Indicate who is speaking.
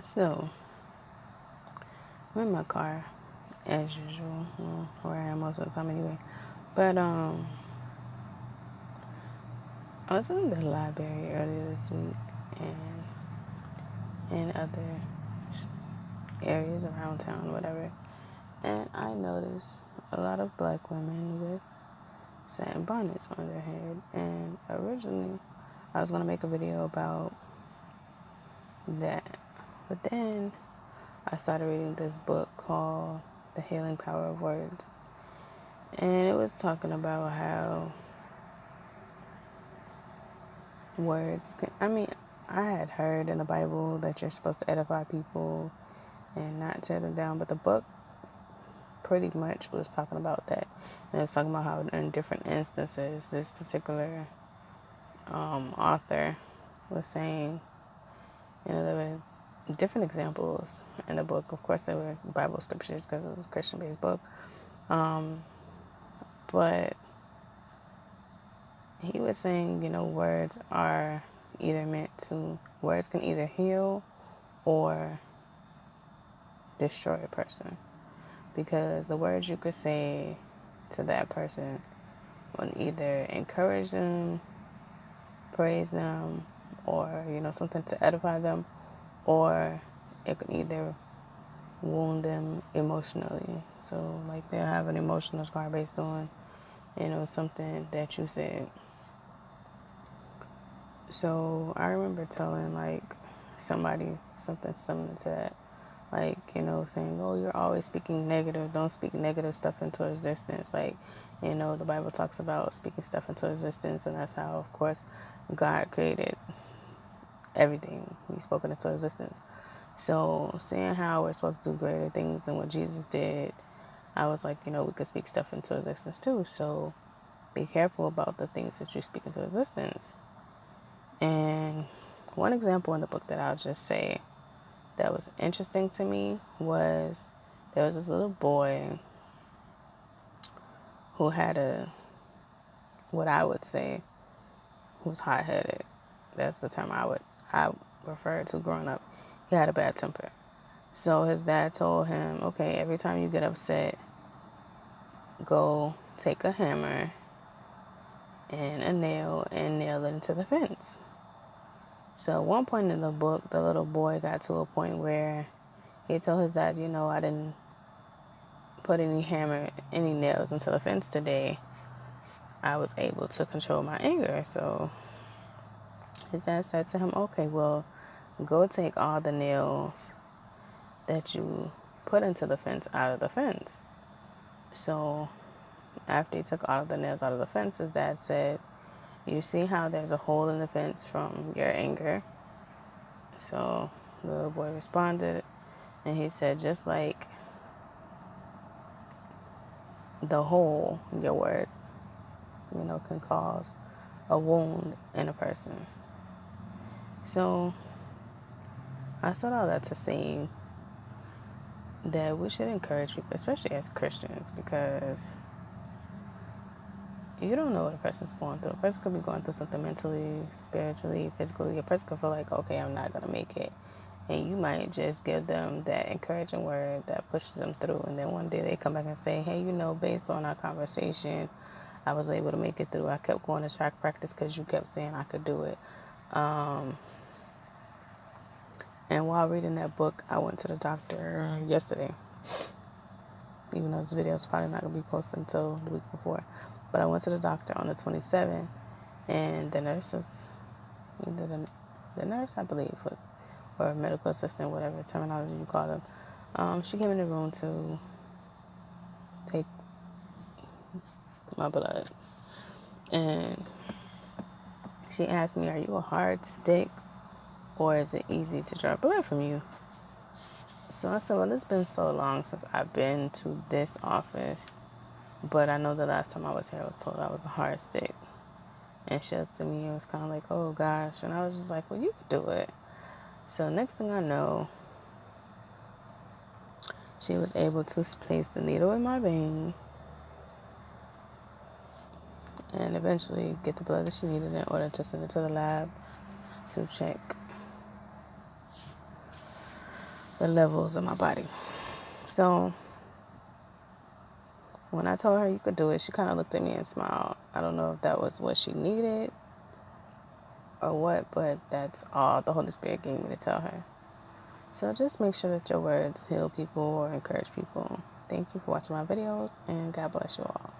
Speaker 1: So, I'm in my car, as usual. Well, where I am most of the time anyway. But, I was in the library earlier this week and in other areas around town, whatever. And I noticed a lot of black women with satin bonnets on their head. And originally, I was going to make a video about that. But then I started reading this book called The Healing Power of Words. And it was talking about how words can, I had heard in the Bible that you're supposed to edify people and not tear them down, but the book pretty much was talking about that. And it was talking about how in different instances, this particular author was saying, there were different examples in the book. Of course, there were Bible scriptures because it was a Christian-based book. But he was saying, words can either heal or destroy a person. Because the words you could say to that person would either encourage them, praise them, or, something to edify them, or it could either wound them emotionally. So, like, they'll have an emotional scar based on, something that you said. So, I remember telling, like, somebody something similar to that. Like, saying, oh, you're always speaking negative. Don't speak negative stuff into existence. Like, the Bible talks about speaking stuff into existence, and that's how, of course, God created everything. He spoke it into existence. So, seeing how we're supposed to do greater things than what Jesus did, I was like, we could speak stuff into existence too. So, be careful about the things that you speak into existence. And one example in the book that I'll just say that was interesting to me was there was this little boy who had what I would say, was hot-headed. That's the term I referred to growing up. He had a bad temper. So his dad told him, okay, every time you get upset, go take a hammer and a nail and nail it into the fence. So at one point in the book, the little boy got to a point where he told his dad, I didn't put any nails into the fence today. I was able to control my anger. So his dad said to him, okay, well, go take all the nails that you put into the fence out of the fence. So after he took all of the nails out of the fence, his dad said, you see how there's a hole in the fence from your anger? So the little boy responded, and he said, just like the hole, your words, can cause a wound in a person. So I said all that to say that we should encourage people, especially as Christians, because you don't know what a person's going through. A person could be going through something mentally, spiritually, physically. A person could feel like, okay, I'm not going to make it. And you might just give them that encouraging word that pushes them through. And then one day they come back and say, hey, based on our conversation, I was able to make it through. I kept going to track practice because you kept saying I could do it. And while reading that book, I went to the doctor yesterday. Even though this video is probably not going to be posted until the week before. But I went to the doctor on the 27th, and the nurse was, either the nurse, I believe, was, or medical assistant, whatever terminology you call them. She came in the room to take my blood. And she asked me, are you a hard stick, or is it easy to draw blood from you? So I said, well, it's been so long since I've been to this office, but I know the last time I was here, I was told I was a hard stick. And she looked at me and was kind of like, oh, gosh. And I was just like, well, you can do it. So next thing I know, she was able to place the needle in my vein and eventually get the blood that she needed in order to send it to the lab to check. the levels in my body. So when I told her you could do it, she kind of looked at me and smiled. I don't know if that was what she needed or what, but that's all the Holy Spirit gave me to tell her. So just make sure that your words heal people or encourage people. Thank you for watching my videos, and God bless you all.